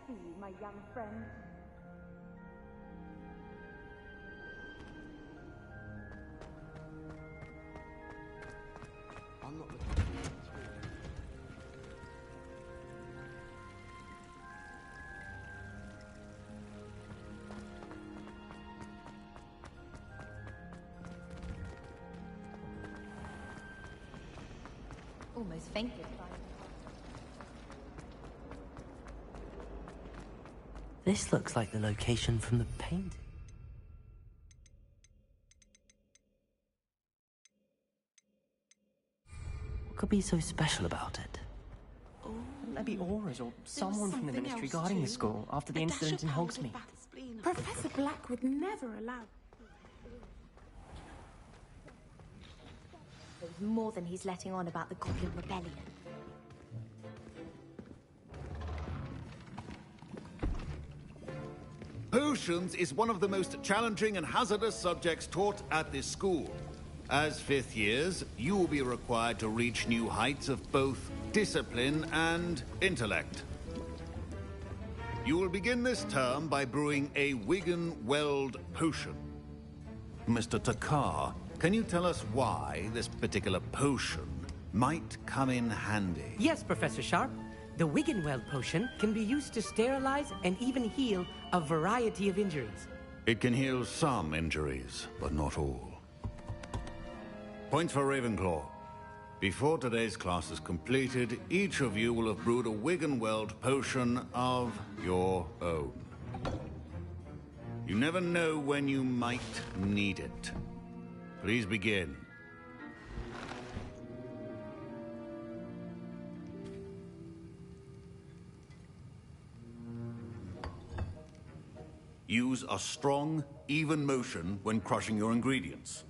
see you, my young friend. I'm not looking forward to it. Almost fainted. This looks like the location from the painting. What could be so special about it? Maybe auras or someone from the ministry guarding the school after the incident in Hogsmeade. Professor Black would never allow. There's more than he's letting on about the Goblin Rebellion. Potions is one of the most challenging and hazardous subjects taught at this school. As fifth years, you will be required to reach new heights of both discipline and intellect. You will begin this term by brewing a Wigan-Weld potion. Mr. Takar, can you tell us why this particular potion might come in handy? Yes, Professor Sharp. The Wiggenweld potion can be used to sterilize and even heal a variety of injuries. It can heal some injuries, but not all. Points for Ravenclaw. Before today's class is completed, each of you will have brewed a Wiggenweld potion of your own. You never know when you might need it. Please begin. Use a strong, even motion when crushing your ingredients.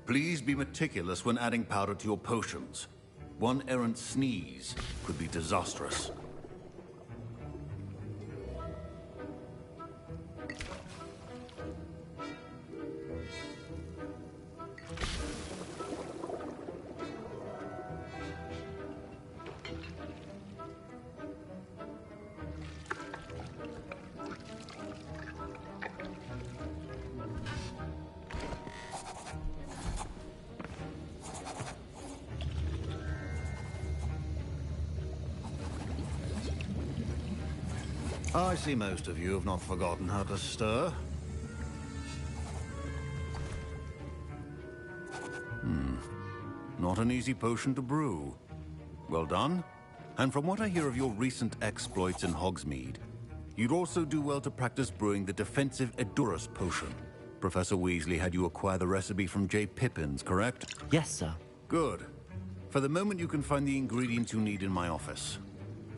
Please be meticulous when adding powder to your potions. One errant sneeze could be disastrous. I see most of you have not forgotten how to stir. Not an easy potion to brew. Well done. And from what I hear of your recent exploits in Hogsmeade, you'd also do well to practice brewing the defensive Edurus potion. Professor Weasley had you acquire the recipe from J. Pippin's, correct? Yes, sir. Good. For the moment, you can find the ingredients you need in my office.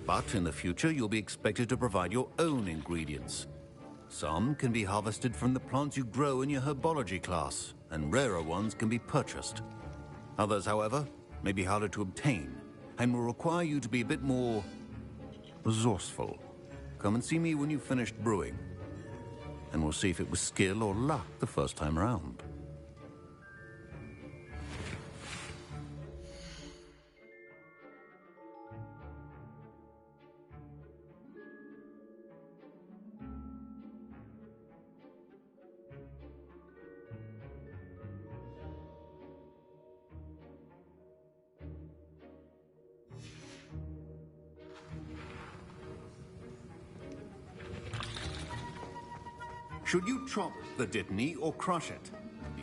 But in the future, you'll be expected to provide your own ingredients. Some can be harvested from the plants you grow in your herbology class, and rarer ones can be purchased. Others, however, may be harder to obtain, and will require you to be a bit more resourceful. Come and see me when you've finished brewing, and we'll see if it was skill or luck the first time around. Should you chop the Dittany or crush it?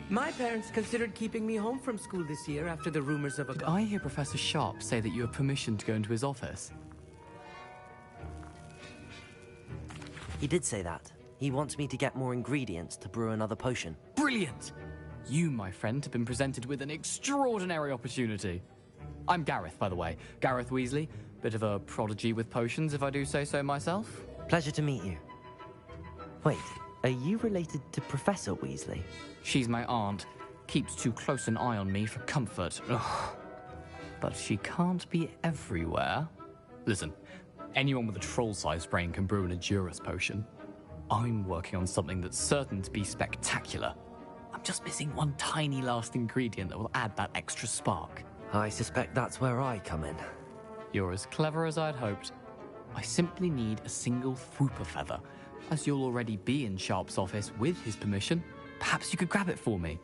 My parents considered keeping me home from school this year after the rumors of a... Did I hear Professor Sharp say that you have permission to go into his office? He did say that. He wants me to get more ingredients to brew another potion. Brilliant! You, my friend, have been presented with an extraordinary opportunity. I'm Gareth, by the way. Gareth Weasley. Bit of a prodigy with potions, if I do say so myself. Pleasure to meet you. Wait, are you related to Professor Weasley? She's my aunt. Keeps too close an eye on me for comfort. Ugh. But she can't be everywhere. Listen, anyone with a troll-sized brain can brew an Edurus potion. I'm working on something that's certain to be spectacular. I'm just missing one tiny last ingredient that will add that extra spark. I suspect that's where I come in. You're as clever as I'd hoped. I simply need a single Fwooper feather. As you'll already be in Sharp's office with his permission, perhaps you could grab it for me.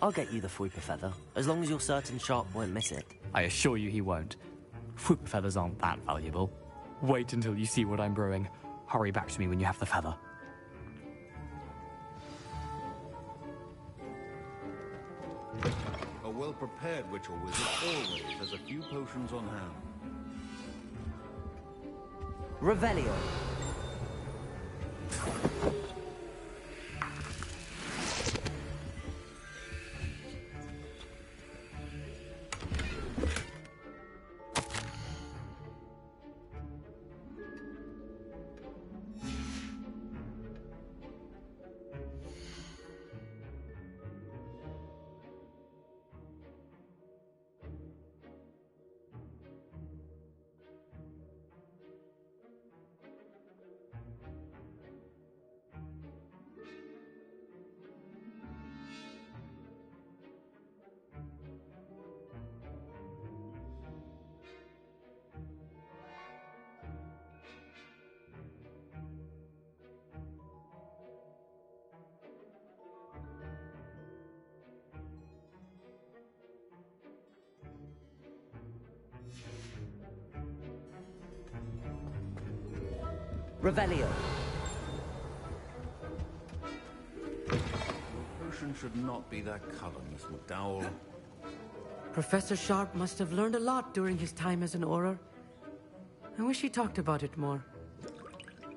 I'll get you the Fwooper feather, as long as you're certain Sharp won't miss it. I assure you he won't. Fwooper feathers aren't that valuable. Wait until you see what I'm brewing. Hurry back to me when you have the feather. A well-prepared witch or wizard always has a few potions on hand. Revelio. Revelio. Potion should not be that color, Miss McDowell. Professor Sharp must have learned a lot during his time as an Auror. I wish he talked about it more.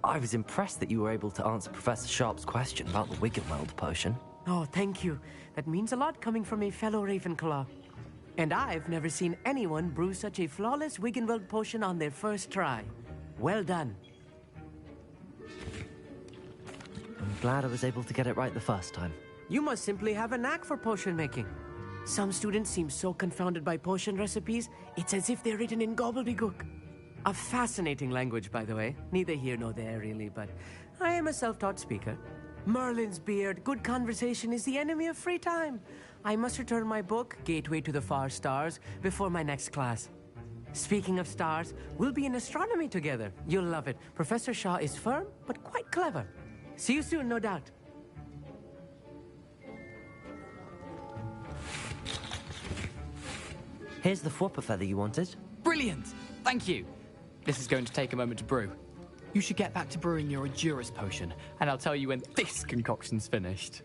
I was impressed that you were able to answer Professor Sharp's question about the Wiggenweld potion. Oh, thank you. That means a lot coming from a fellow Ravenclaw. And I've never seen anyone brew such a flawless Wiggenweld potion on their first try. Well done. I'm glad I was able to get it right the first time. You must simply have a knack for potion making. Some students seem so confounded by potion recipes, it's as if they're written in gobbledygook. A fascinating language, by the way. Neither here nor there, really, but I am a self-taught speaker. Merlin's beard, good conversation is the enemy of free time. I must return my book, Gateway to the Far Stars, before my next class. Speaking of stars, we'll be in astronomy together. You'll love it. Professor Shaw is firm, but quite clever. See you soon, no doubt. Here's the Fwopper feather you wanted. Brilliant! Thank you. This is going to take a moment to brew. You should get back to brewing your Edurus potion, and I'll tell you when this concoction's finished.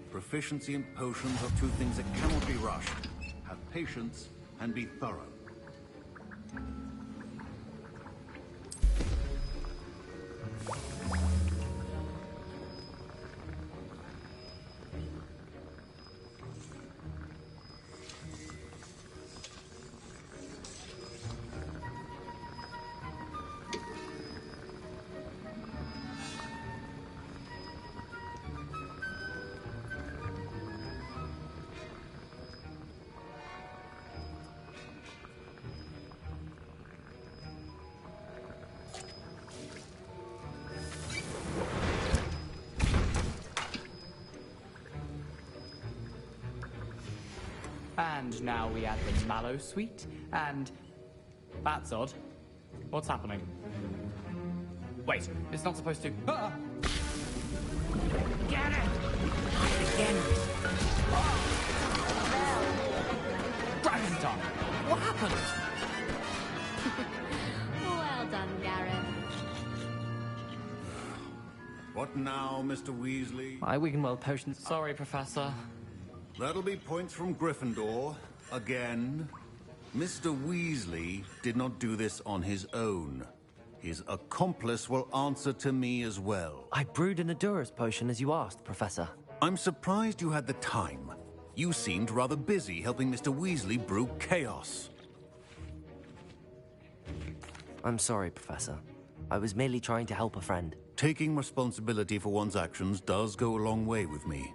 Proficiency in potions are two things that cannot be rushed. Have patience and be thorough. And now we add the mallow sweet, and... That's odd. What's happening? Wait, it's not supposed to... Ah! Get it! Again. Dragon's tongue! What happened? Well done, Gareth. What now, Mr. Weasley? My Wiggenweld potions. Sorry, Professor. That'll be points from Gryffindor. Again. Mr. Weasley did not do this on his own. His accomplice will answer to me as well. I brewed an Edurus potion as you asked, Professor. I'm surprised you had the time. You seemed rather busy helping Mr. Weasley brew chaos. I'm sorry, Professor. I was merely trying to help a friend. Taking responsibility for one's actions does go a long way with me.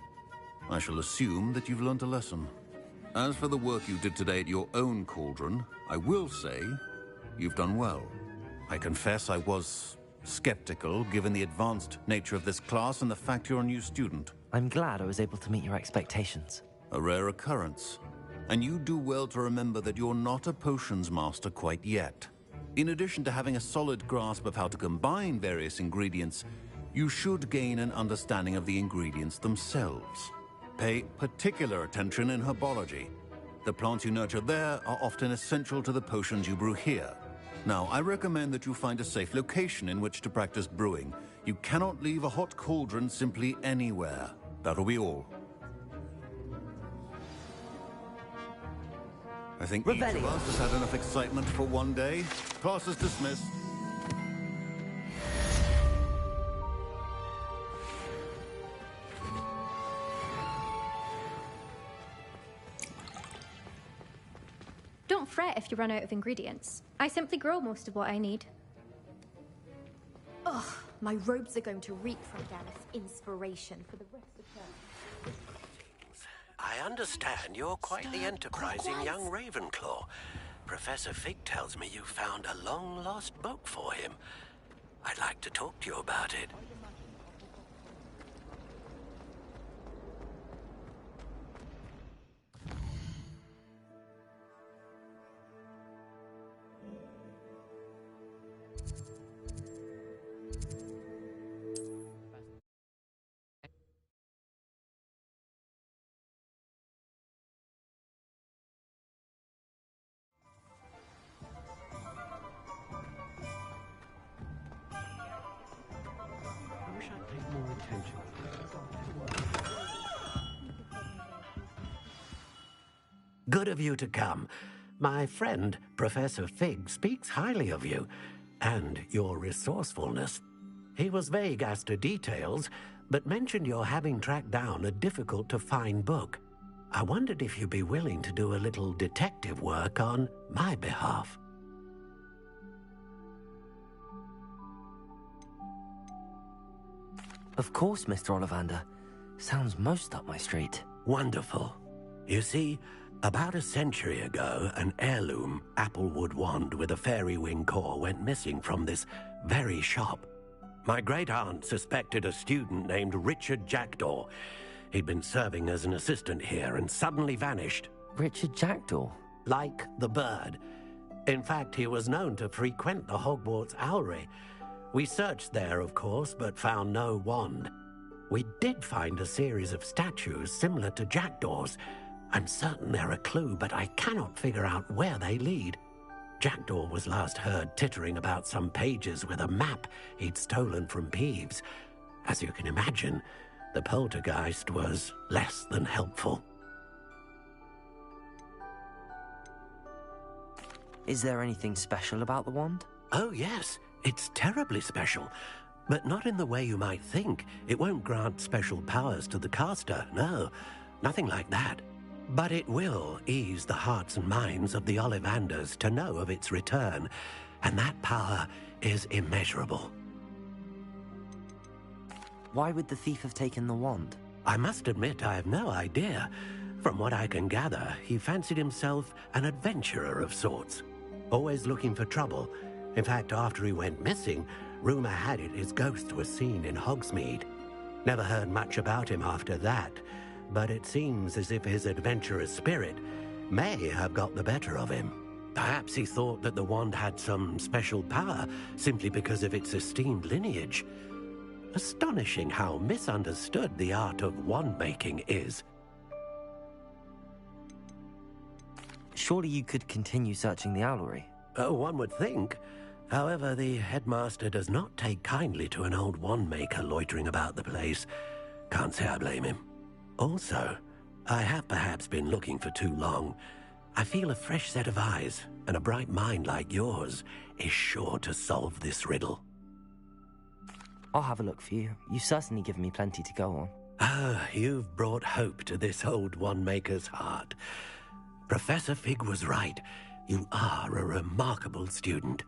I shall assume that you've learnt a lesson. As for the work you did today at your own cauldron, I will say you've done well. I confess I was skeptical, given the advanced nature of this class and the fact you're a new student. I'm glad I was able to meet your expectations. A rare occurrence. And you do well to remember that you're not a potions master quite yet. In addition to having a solid grasp of how to combine various ingredients, you should gain an understanding of the ingredients themselves. Pay particular attention in herbology. The plants you nurture there are often essential to the potions you brew here. Now, I recommend that you find a safe location in which to practice brewing. You cannot leave a hot cauldron simply anywhere. That'll be all. I think each of us has had enough excitement for one day. Class is dismissed. Don't fret if you run out of ingredients. I simply grow most of what I need. Ugh, my robes are going to reek from Gareth's inspiration for the rest of term. I understand you're quite the enterprising young Ravenclaw. Professor Fig tells me you found a long-lost book for him. I'd like to talk to you about it. I wish I'd paid more attention. Good of you to come. My friend, Professor Fig, speaks highly of you and your resourcefulness. He was vague as to details, but mentioned your having tracked down a difficult-to-find book. I wondered if you'd be willing to do a little detective work on my behalf. Of course, Mr. Ollivander. Sounds most up my street. Wonderful. You see, about a century ago, an heirloom applewood wand with a fairy wing core went missing from this very shop. My great-aunt suspected a student named Richard Jackdaw. He'd been serving as an assistant here and suddenly vanished. Richard Jackdaw? Like the bird. In fact, he was known to frequent the Hogwarts Owlery. We searched there, of course, but found no wand. We did find a series of statues similar to Jackdaw's. I'm certain they're a clue, but I cannot figure out where they lead. Jackdaw was last heard tittering about some pages with a map he'd stolen from Peeves. As you can imagine, the poltergeist was less than helpful. Is there anything special about the wand? Oh, yes. It's terribly special. But not in the way you might think. It won't grant special powers to the caster, no. Nothing like that. But it will ease the hearts and minds of the Ollivanders to know of its return, and that power is immeasurable. Why would the thief have taken the wand? I must admit I have no idea. From what I can gather, he fancied himself an adventurer of sorts, always looking for trouble. In fact, after he went missing, rumor had it his ghost was seen in Hogsmeade. Never heard much about him after that, but it seems as if his adventurous spirit may have got the better of him. Perhaps he thought that the wand had some special power simply because of its esteemed lineage. Astonishing how misunderstood the art of wand-making is. Surely you could continue searching the owlery. Oh, one would think. However, the headmaster does not take kindly to an old wand-maker loitering about the place. Can't say I blame him. Also, I have perhaps been looking for too long. I feel a fresh set of eyes, and a bright mind like yours is sure to solve this riddle. I'll have a look for you. You've certainly given me plenty to go on. Ah, you've brought hope to this old wand-maker's heart. Professor Fig was right. You are a remarkable student.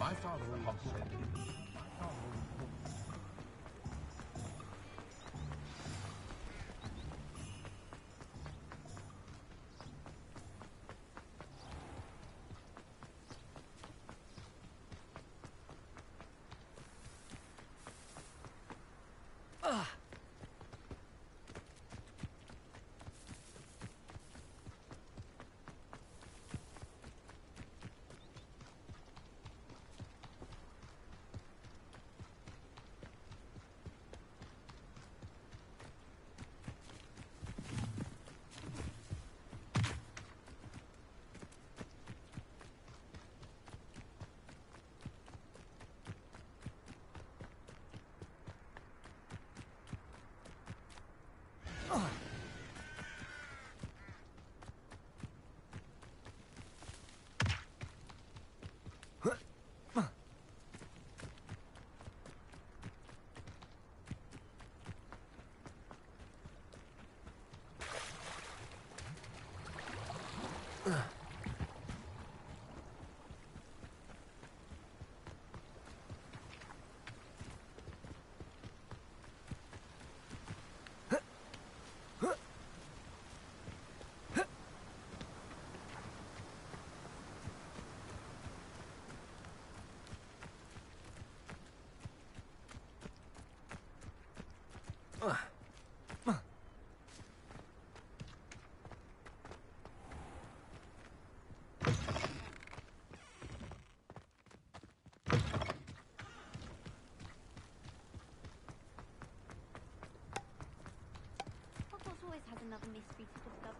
My father once said, Hogwarts always has another mystery to discover.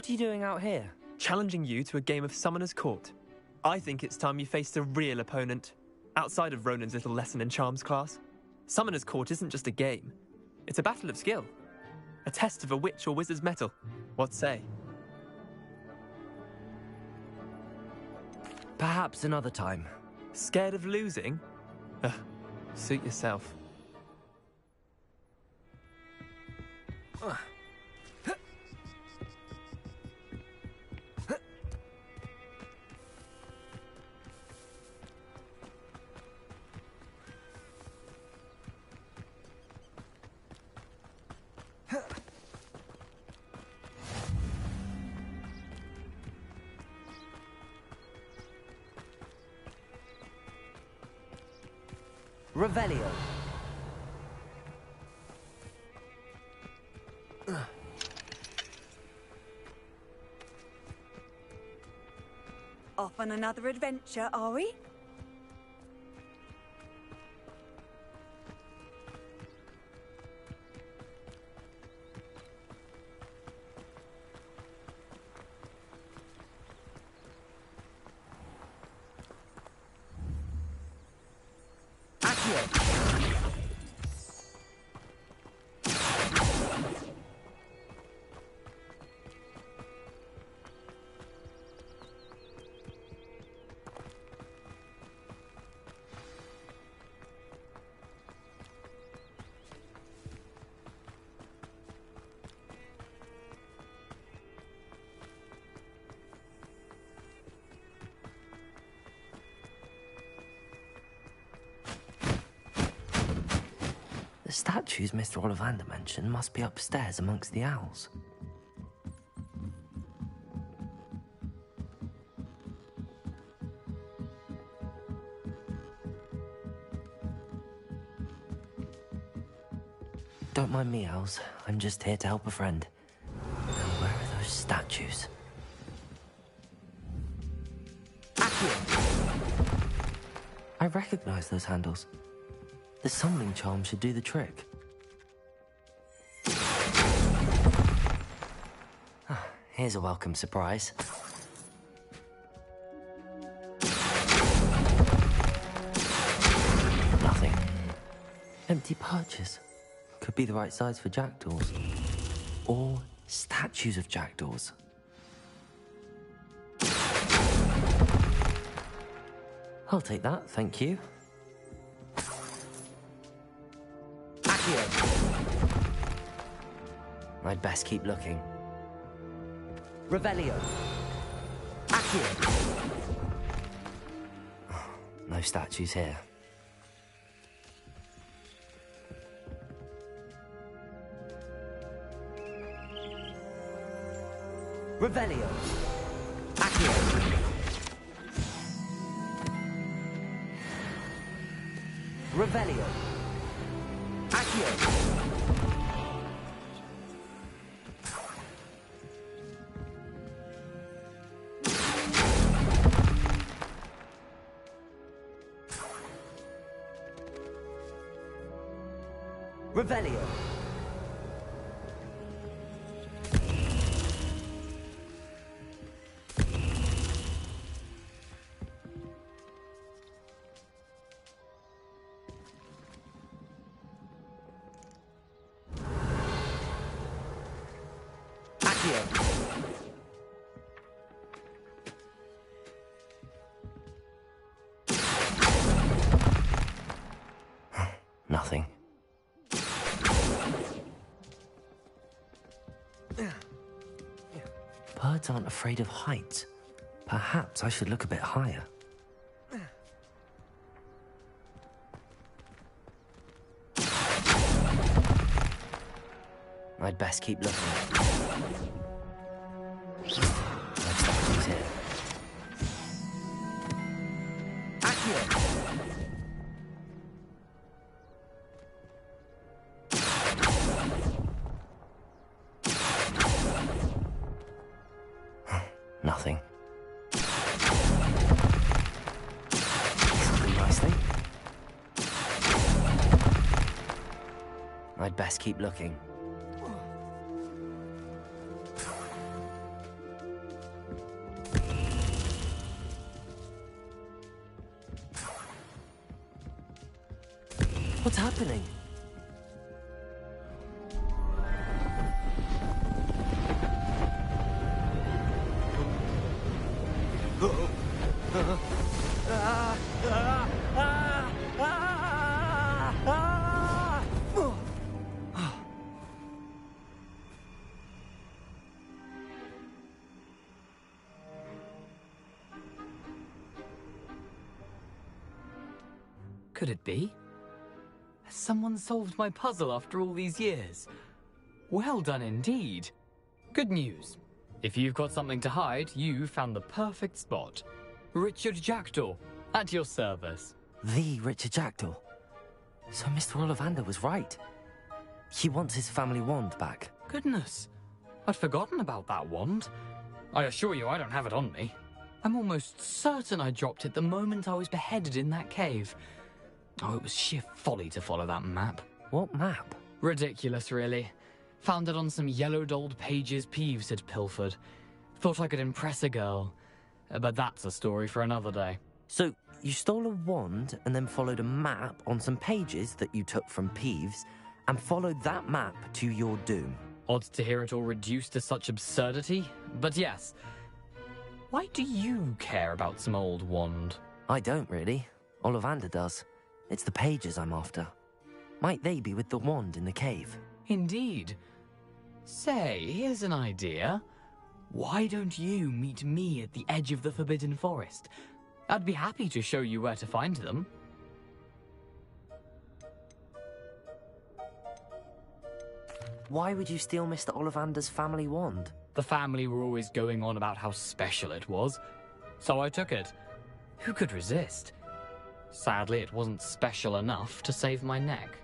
What are you doing out here? Challenging you to a game of Summoner's Court. I think it's time you faced a real opponent, outside of Ronan's little lesson in charms class. Summoner's Court isn't just a game. It's a battle of skill. A test of a witch or wizard's mettle. What say? Perhaps another time. Scared of losing? Suit yourself. Revelio. Off on another adventure, are we? The statues Mr. Ollivander mentioned must be upstairs amongst the owls. Don't mind me, owls. I'm just here to help a friend. Now, where are those statues? I recognize those handles. The summoning charm should do the trick. Here's a welcome surprise. Nothing. Empty perches. Could be the right size for jackdaws. Or statues of jackdaws. I'll take that, thank you. I'd best keep looking. Revelio. Accio. No statues here. Revelio. Accio. Revelio. Accio. Revelio. Nothing. Birds aren't afraid of heights. Perhaps I should look a bit higher. I'd best keep looking. No statues here. Nothing. Something nicely. I'd best keep looking. happening? Could it be? Has someone solved my puzzle after all these years? Well done indeed. Good news. If you've got something to hide, you found the perfect spot. Richard Jackdaw, at your service. The Richard Jackdaw. So Mr. Ollivander was right. He wants his family wand back. Goodness, I'd forgotten about that wand. I assure you I don't have it on me. I'm almost certain I dropped it the moment I was beheaded in that cave. Oh, it was sheer folly to follow that map. What map? Ridiculous, really. Found it on some yellowed old pages Peeves had pilfered. Thought I could impress a girl. But that's a story for another day. So, you stole a wand and then followed a map on some pages that you took from Peeves and followed that map to your doom. Odd to hear it all reduced to such absurdity, but yes. Why do you care about some old wand? I don't really. Ollivander does. It's the pages I'm after. Might they be with the wand in the cave? Indeed. Say, here's an idea. Why don't you meet me at the edge of the Forbidden Forest? I'd be happy to show you where to find them. Why would you steal Mr. Ollivander's family wand? The family were always going on about how special it was, so I took it. Who could resist? Sadly, it wasn't special enough to save my neck.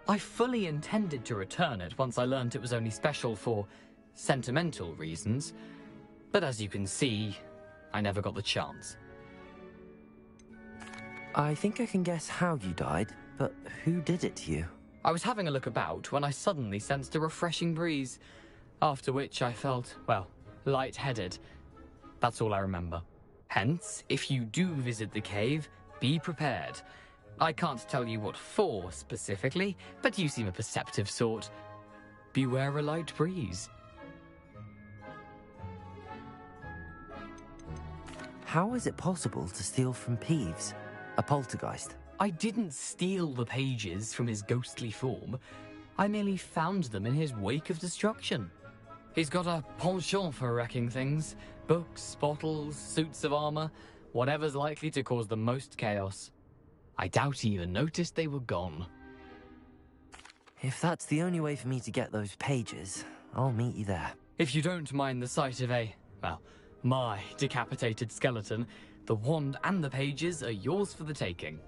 I fully intended to return it once I learned it was only special for sentimental reasons, but as you can see, I never got the chance. I think I can guess how you died, but who did it to you? I was having a look about when I suddenly sensed a refreshing breeze, after which I felt, well, lightheaded. That's all I remember. Hence, if you do visit the cave, be prepared. I can't tell you what for specifically, but you seem a perceptive sort. Beware a light breeze. How is it possible to steal from Peeves, a poltergeist? I didn't steal the pages from his ghostly form. I merely found them in his wake of destruction. He's got a penchant for wrecking things. Books, bottles, suits of armor, whatever's likely to cause the most chaos. I doubt he even noticed they were gone. If that's the only way for me to get those pages, I'll meet you there. If you don't mind the sight of my decapitated skeleton, the wand and the pages are yours for the taking.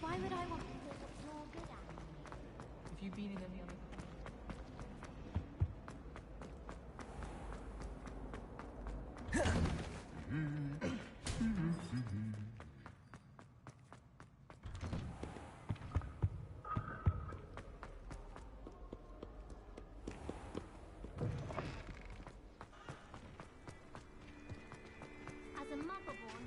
Why would I want to know what you're good at? Have you been in any other... As a mother-born,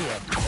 here.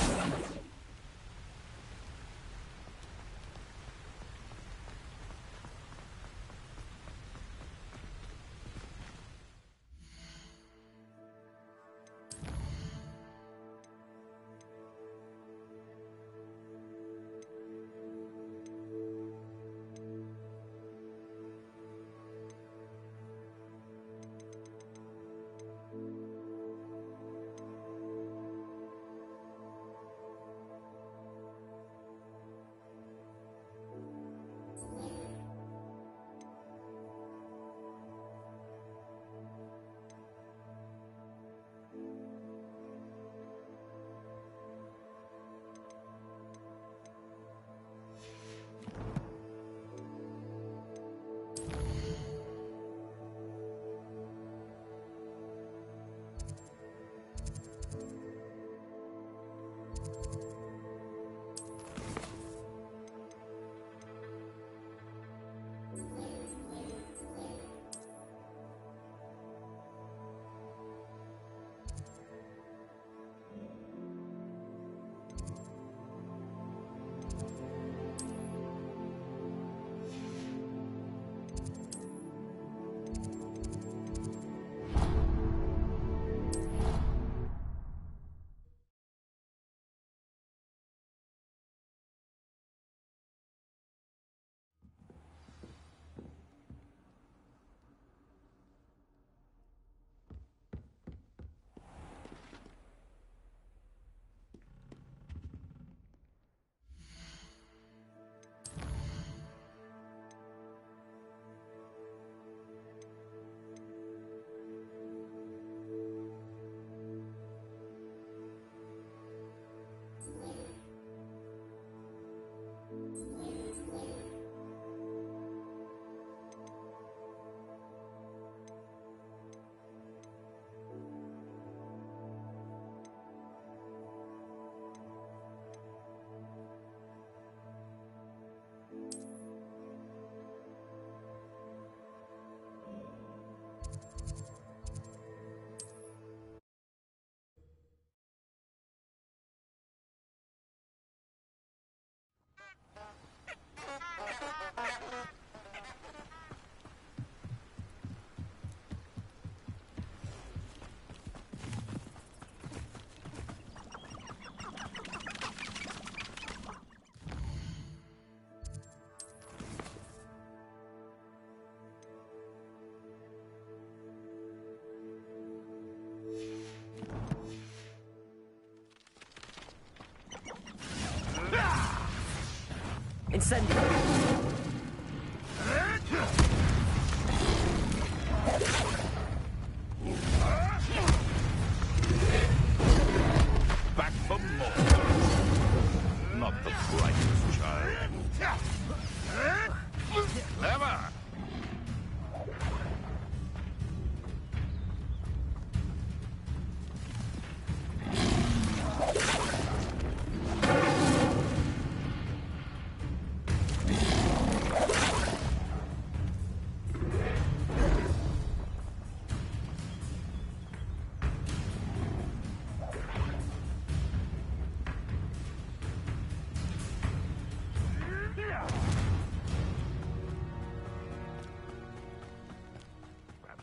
Incendio! Back for more. Not the brightest child. Ever!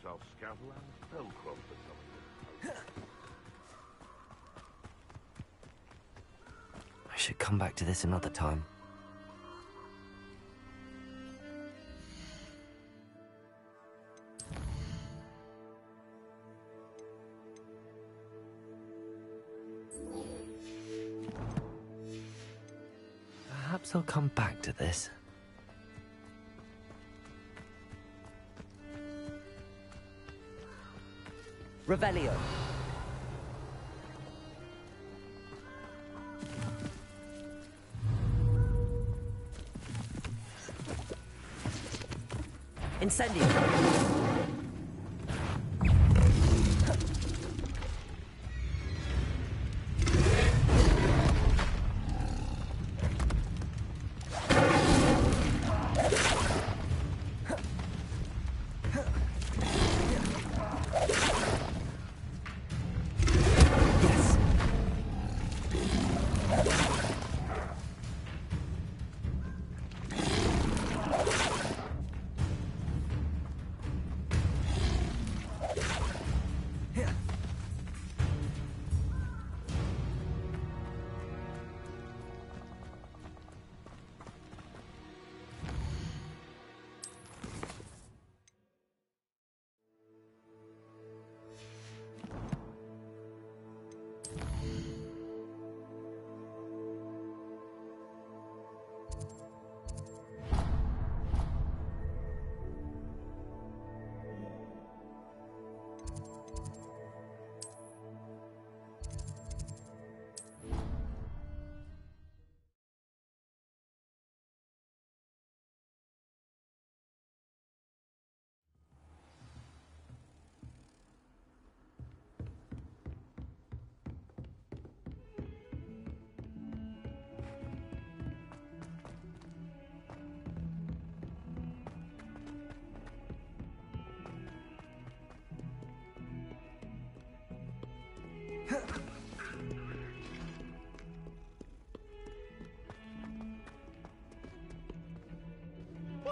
I'll scout around Spellcroft for some of them. I should come back to this another time. Perhaps I'll come back to this. Revelio. Incendio.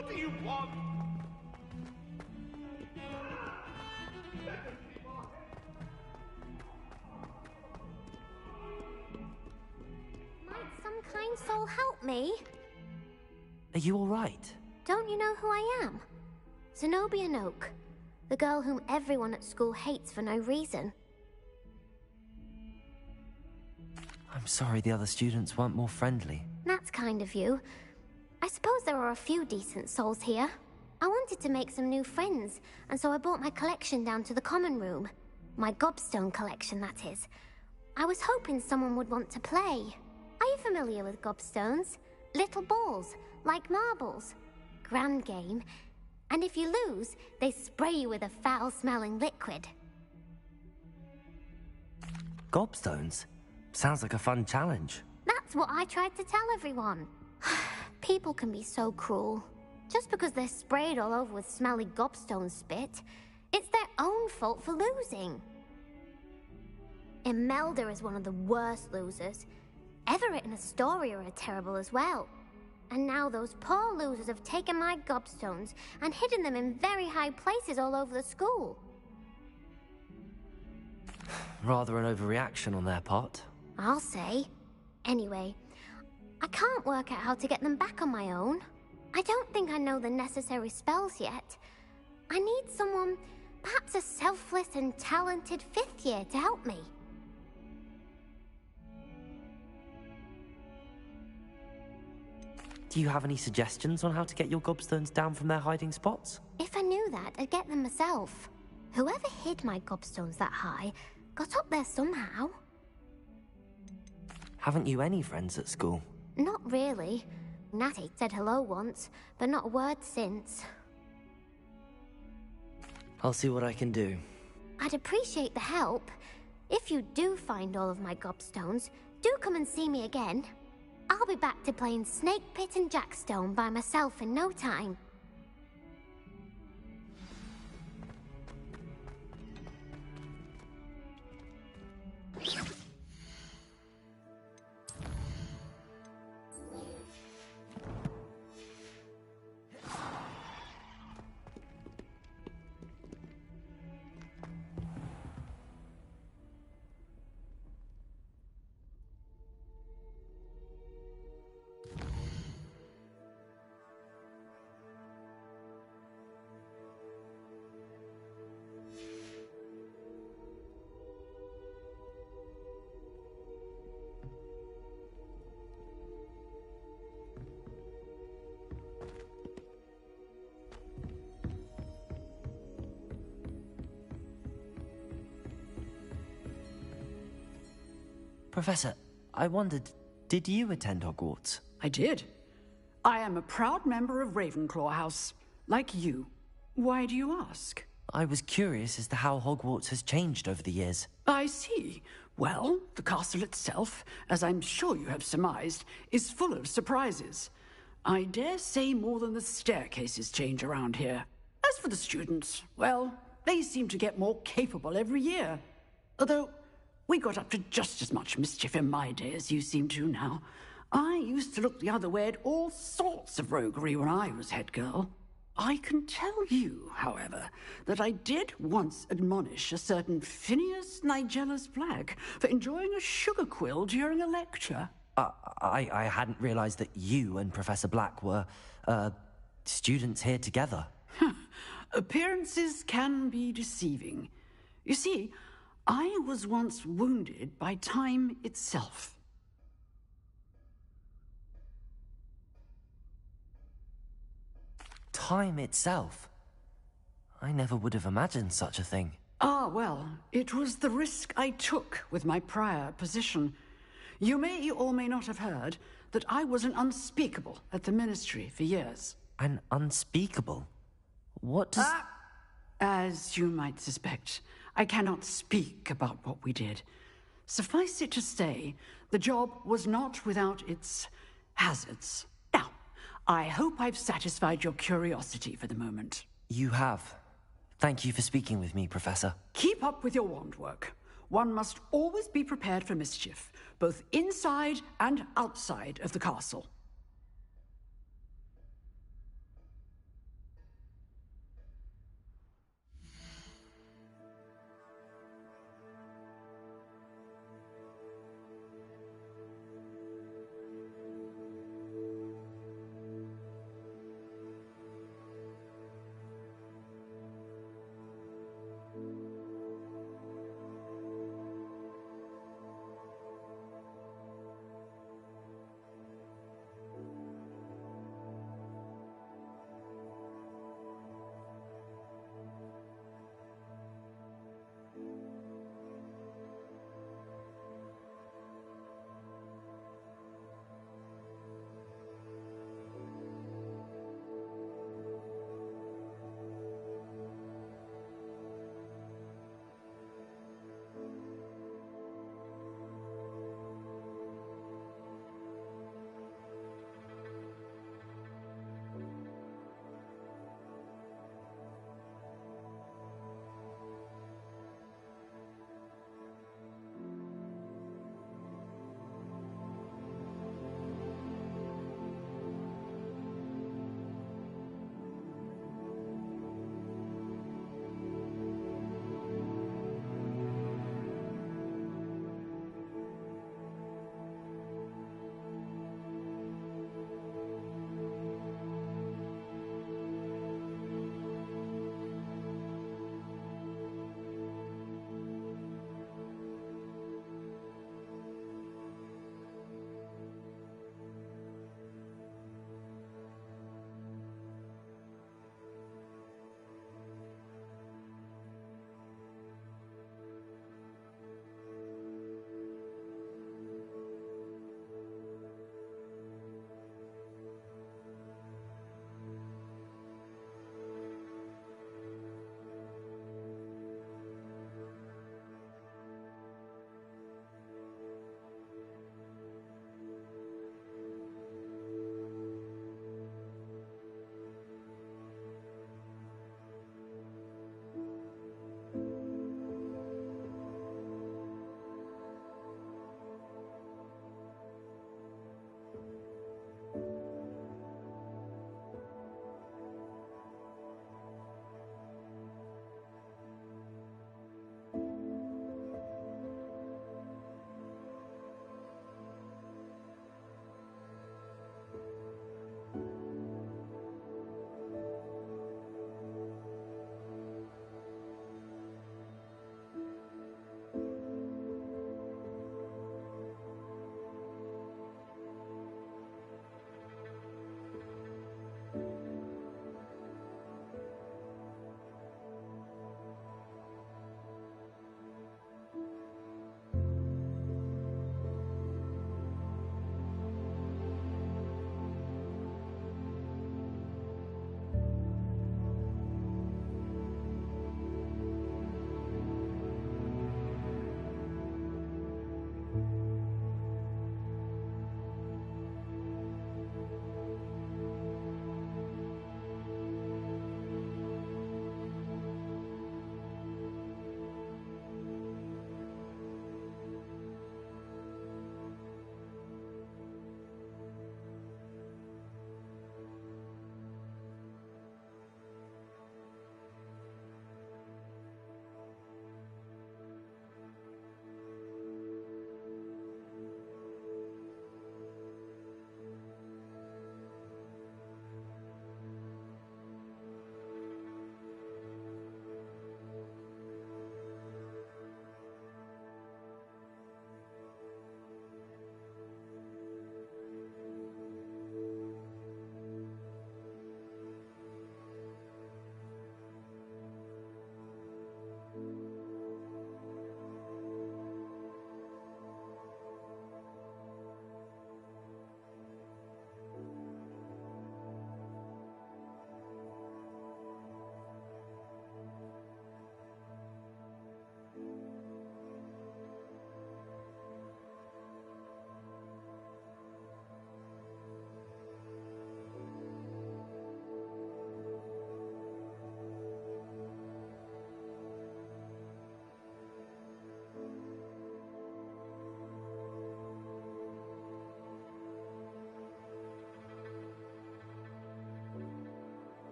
What do you want? Might some kind soul help me? Are you all right? Don't you know who I am? Zenobia Noak, the girl whom everyone at school hates for no reason. I'm sorry the other students weren't more friendly. That's kind of you. I suppose there are a few decent souls here. I wanted to make some new friends, and so I brought my collection down to the common room. My gobstone collection, that is. I was hoping someone would want to play. Are you familiar with gobstones? Little balls, like marbles. Grand game. And if you lose, they spray you with a foul-smelling liquid. Gobstones? Sounds like a fun challenge. That's what I tried to tell everyone. People can be so cruel. Just because they're sprayed all over with smelly gobstone spit, it's their own fault for losing. Imelda is one of the worst losers. Everett and Astoria are terrible as well. And now those poor losers have taken my gobstones and hidden them in very high places all over the school. Rather an overreaction on their part. I'll say. Anyway, I can't work out how to get them back on my own. I don't think I know the necessary spells yet. I need someone, perhaps a selfless and talented 5th year to help me. Do you have any suggestions on how to get your gobstones down from their hiding spots? If I knew that, I'd get them myself. Whoever hid my gobstones that high got up there somehow. Haven't you any friends at school? Not really. Natty said hello once, but not a word since. I'll see what I can do. I'd appreciate the help. If you do find all of my gobstones, do come and see me again. I'll be back to playing Snake Pit and Jackstone by myself in no time. Professor, I wondered, did you attend Hogwarts? I did. I am a proud member of Ravenclaw House, like you. Why do you ask? I was curious as to how Hogwarts has changed over the years. I see. Well, the castle itself, as I'm sure you have surmised, is full of surprises. I dare say more than the staircases change around here. As for the students, well, they seem to get more capable every year. Although, we got up to just as much mischief in my day as you seem to now. I used to look the other way at all sorts of roguery when I was head girl. I can tell you, however, that I did once admonish a certain Phineas Nigellus Black for enjoying a sugar quill during a lecture. I hadn't realized that you and Professor Black were, students here together. Appearances can be deceiving. You see, I was once wounded by time itself. Time itself? I never would have imagined such a thing. Ah, well, it was the risk I took with my prior position. You may or may not have heard that I was an unspeakable at the Ministry for years. An unspeakable? What does... As you might suspect, I cannot speak about what we did. Suffice it to say, the job was not without its hazards. Now, I hope I've satisfied your curiosity for the moment. You have. Thank you for speaking with me, Professor. Keep up with your wand work. One must always be prepared for mischief, both inside and outside of the castle.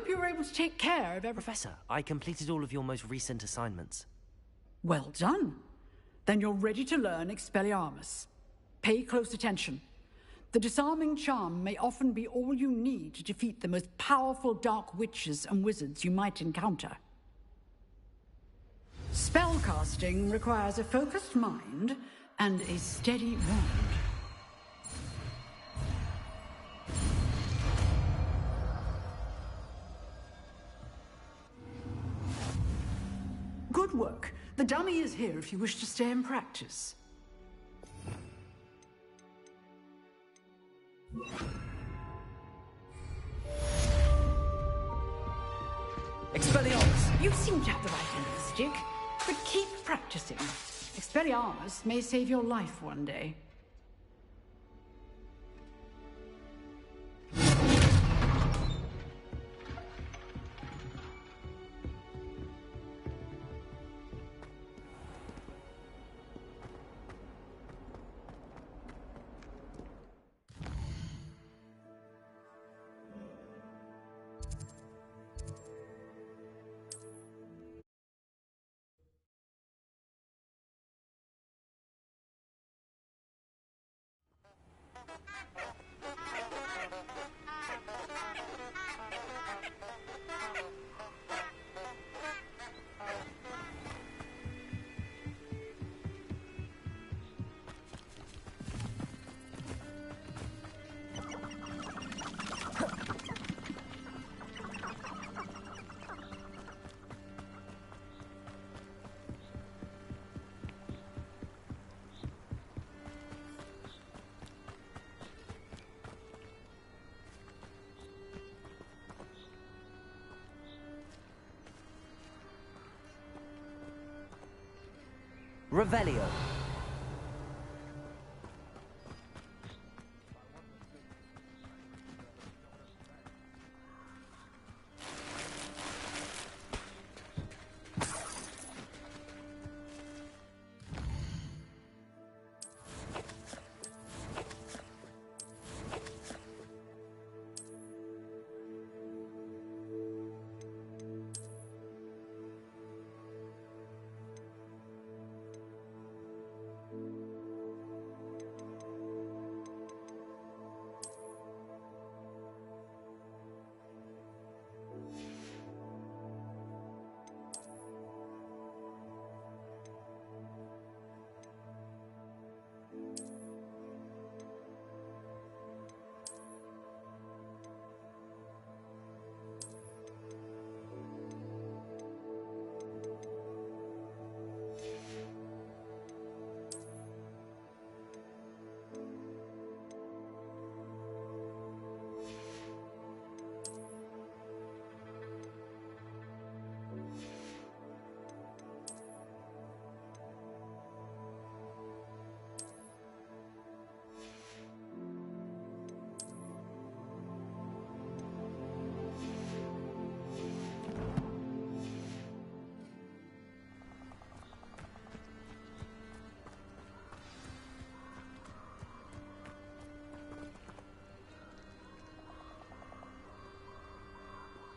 you were able to take care of every... Professor, I completed all of your most recent assignments. Well done. Then you're ready to learn Expelliarmus. Pay close attention. The disarming charm may often be all you need to defeat the most powerful dark witches and wizards you might encounter. Spellcasting requires a focused mind and a steady wand. Good work. The dummy is here if you wish to stay and practice. Expelliarmus! You seem to have the right end of the stick, but keep practicing. Expelliarmus may save your life one day. Revelio.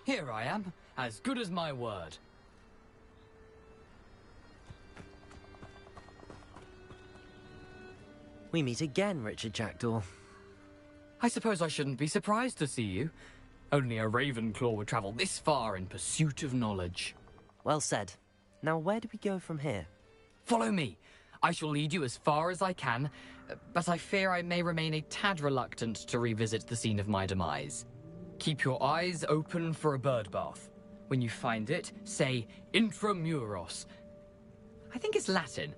Here I am, as good as my word. We meet again, Richard Jackdaw. I suppose I shouldn't be surprised to see you. Only a Ravenclaw would travel this far in pursuit of knowledge. Well said. Now where do we go from here? Follow me. I shall lead you as far as I can, but I fear I may remain a tad reluctant to revisit the scene of my demise. Keep your eyes open for a bird bath. When you find it, say intramuros. I think it's Latin.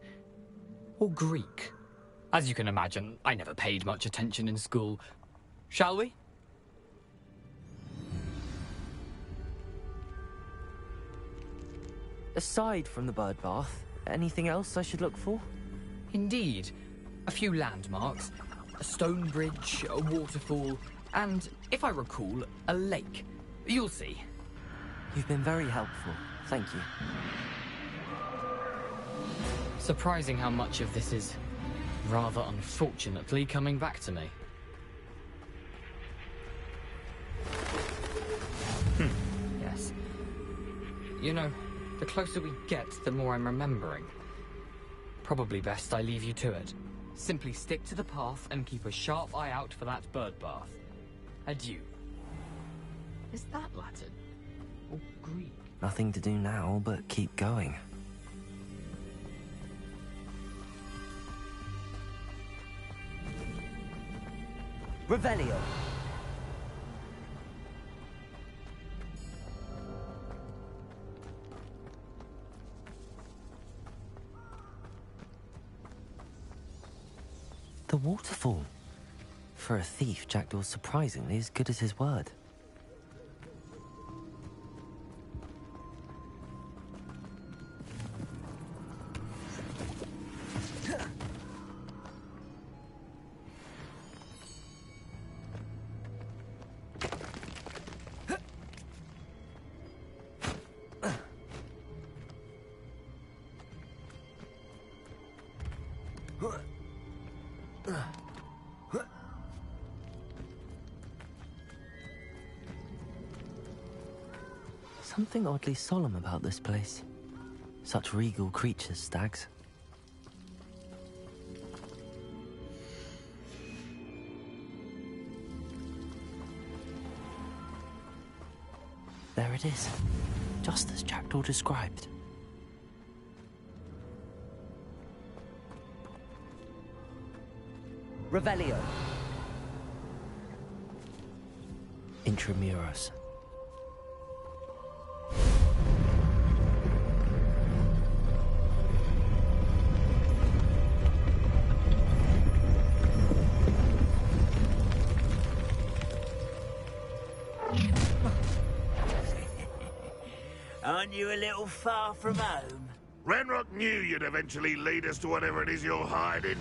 Or Greek. As you can imagine, I never paid much attention in school. Shall we? Aside from the bird bath, anything else I should look for? Indeed. A few landmarks. A stone bridge, a waterfall, and, if I recall, a lake. You'll see. You've been very helpful. Thank you. Surprising how much of this is, rather unfortunately, coming back to me. You know, the closer we get, the more I'm remembering. Probably best I leave you to it. Simply stick to the path and keep a sharp eye out for that bird bath. Adieu. Is that Latin? Or Greek? Nothing to do now but keep going. Revelio. The waterfall. For a thief, Jackdaw's surprisingly as good as his word. Something oddly solemn about this place. Such regal creatures, stags. There it is, just as Jackdaw described. Revelio. Intramuros. Aren't you a little far from home? Ranrock knew you'd eventually lead us to whatever it is you're hiding.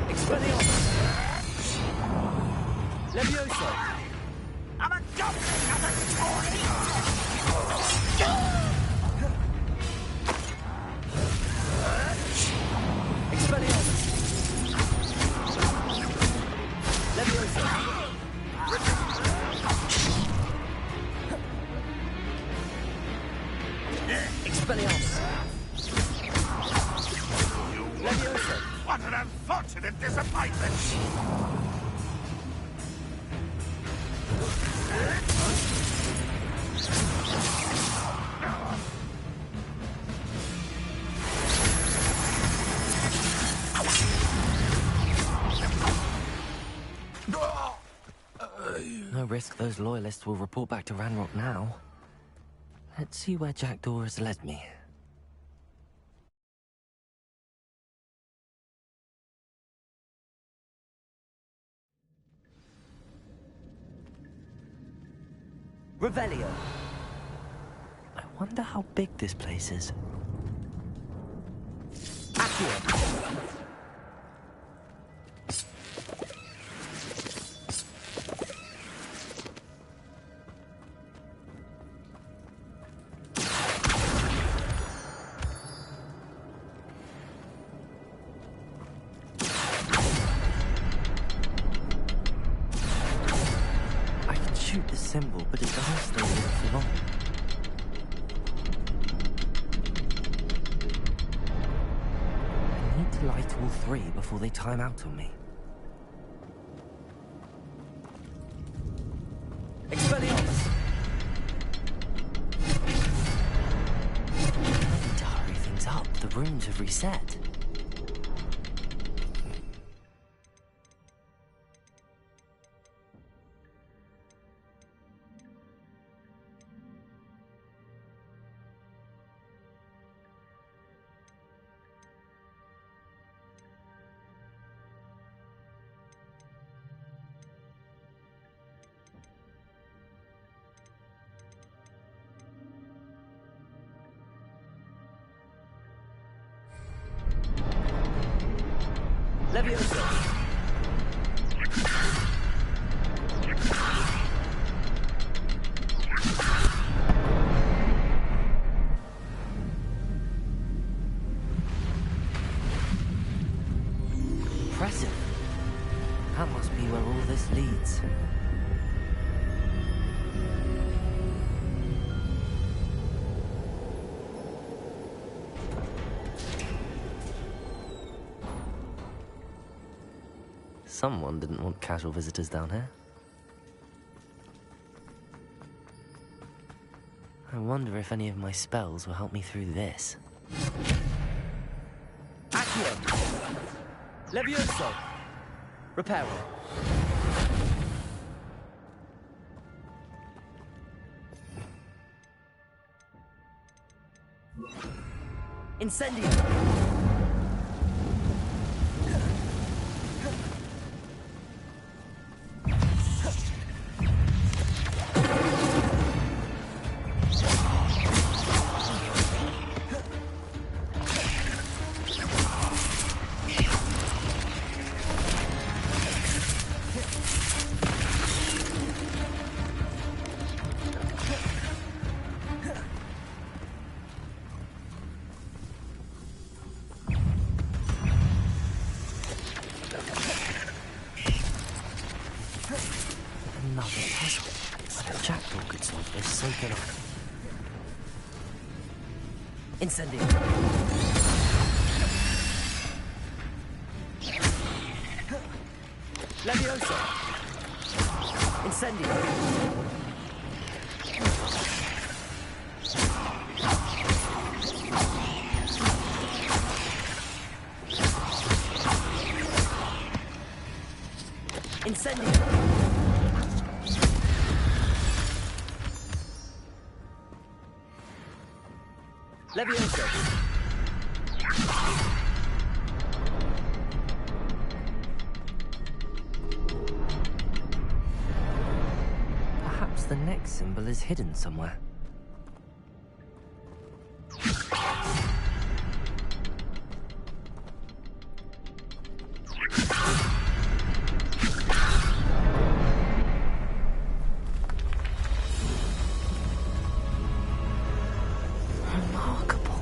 Expelliarmus. Levioso. I'm a goblin, not a toy! Expelliarmus. Levioso. Expelliarmus. Levioso. What an unfortunate disappointment! No risk those loyalists will report back to Ranrock now. Let's see where Jackdaw has led me. Revelio. I wonder how big this place is. Accio. Symbol, but it doesn't stay there for long. I need to light all three before they time out on me. Expelliarmus. I need to hurry things up. The rooms have reset. Levioso. Someone didn't want casual visitors down here. I wonder if any of my spells will help me through this. Accio! Levioso! Reparo! Incendio! Another puzzle. I bet Jackdaw could solve this so can I. Incendio! Levioso! Incendio! Incendio! Levioso! Perhaps the next symbol is hidden somewhere. Remarkable.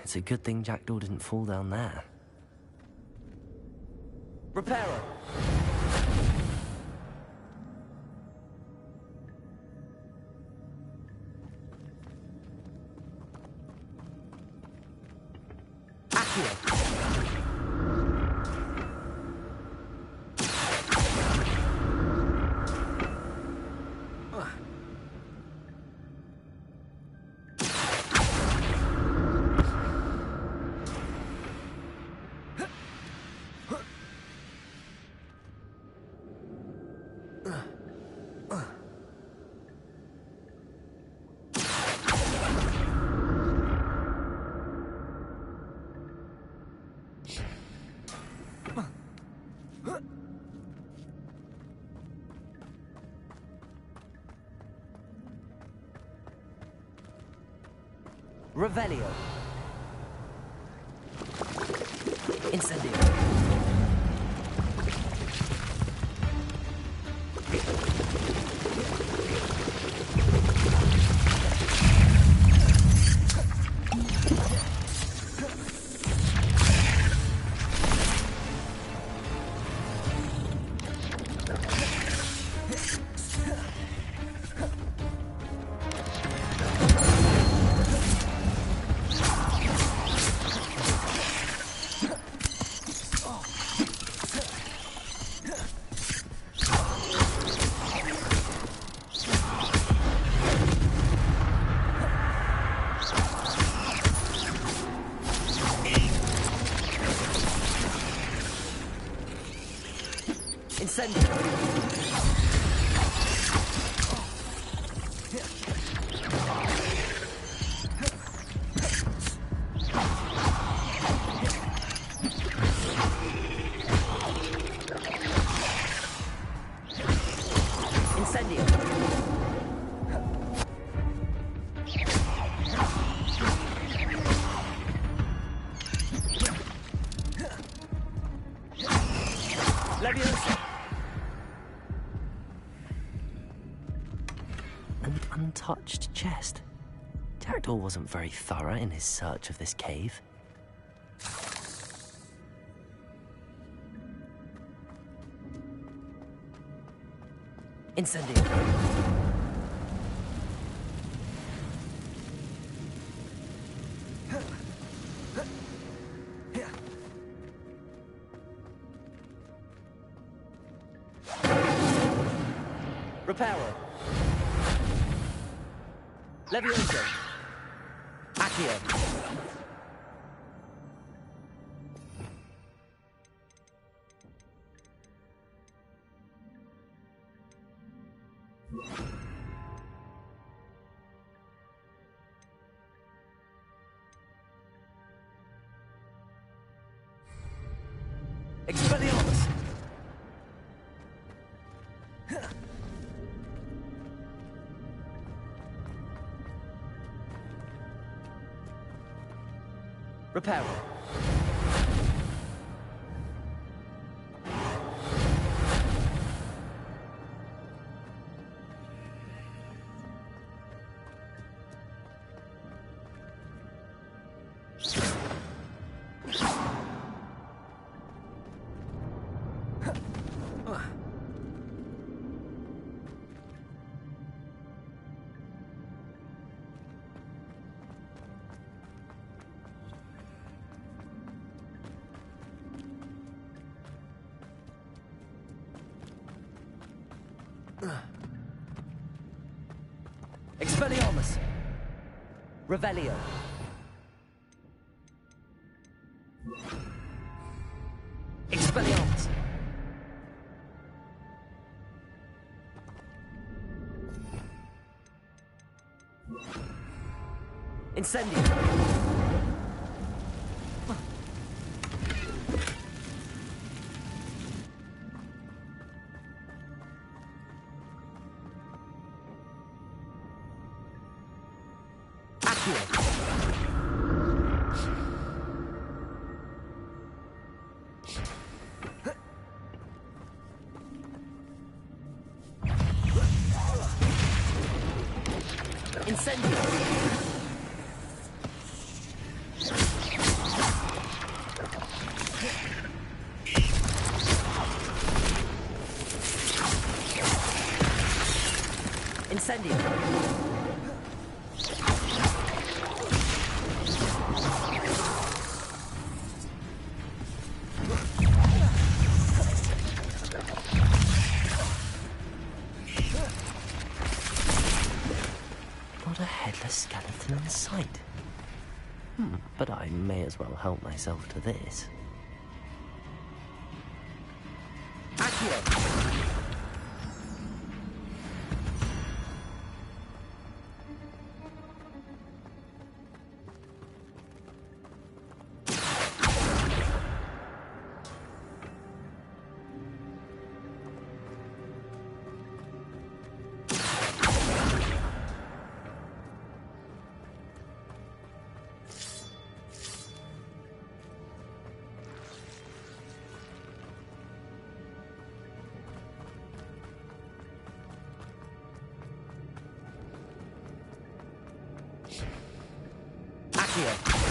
It's a good thing Jackdaw didn't fall down there. Reparo! Accio! Revelio. Incendio. untouched chest. Jackdaw wasn't very thorough in his search of this cave. Incendio. Reparo. Levioso. Accio. Expelliarmus. Reparo. Expelliarmus. Revelio. Expelliarmus. Incendio. Incendio. Incendio. Not a headless skeleton in sight. But I may as well help myself to this. Accio. Accio.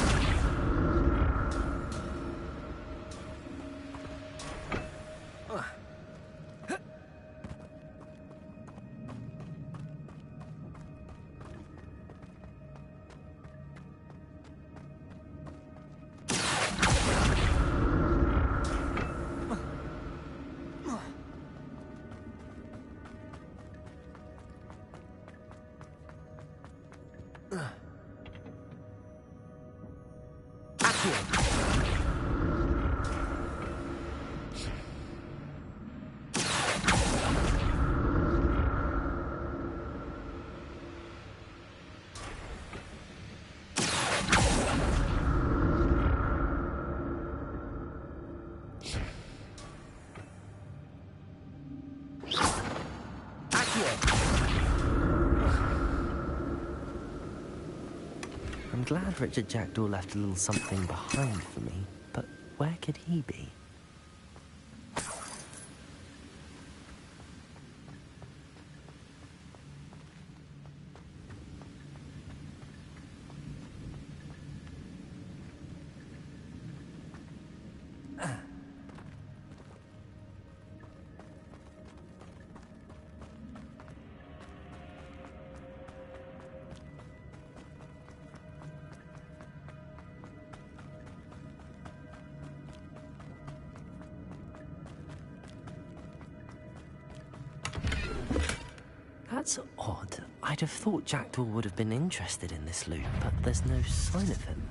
I'm glad Richard Jackdaw left a little something behind for me, but where could he be? That's odd. I'd have thought Jackdaw would have been interested in this loot, but there's no sign of him.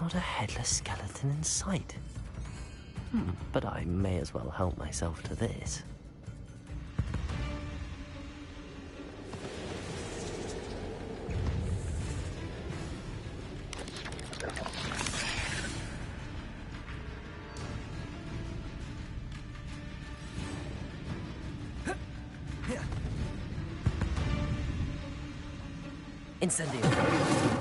Not a headless skeleton in sight. But I may as well help myself to this. Incendio.